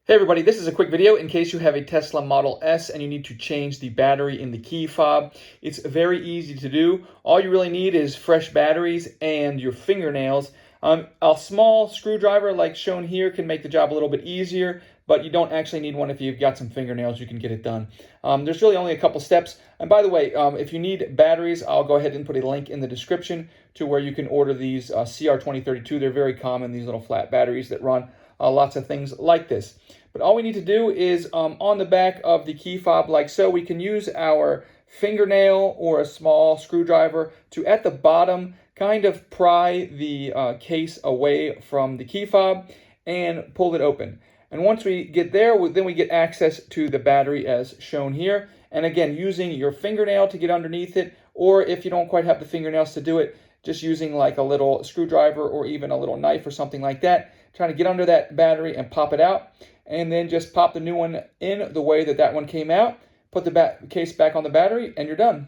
Hey everybody, this is a quick video in case you have a Tesla Model S and you need to change the battery in the key fob. It's very easy to do. All you really need is fresh batteries and your fingernails. A small screwdriver like shown here can make the job a little bit easier, but you don't actually need one. If you've got some fingernails, you can get it done. There's really only a couple steps. And by the way, if you need batteries, I'll go ahead and put a link in the description to where you can order these CR2032. They're very common, these little flat batteries that run lots of things like this. But all we need to do is on the back of the key fob like so, we can use our fingernail or a small screwdriver to, at the bottom, kind of pry the case away from the key fob and pull it open. And once we get there, then we get access to the battery as shown here. And again, using your fingernail to get underneath it, or if you don't quite have the fingernails to do it, just using like a little screwdriver or even a little knife or something like that, trying to get under that battery and pop it out. And then just pop the new one in the way that one came out, put the case back on the battery, and you're done.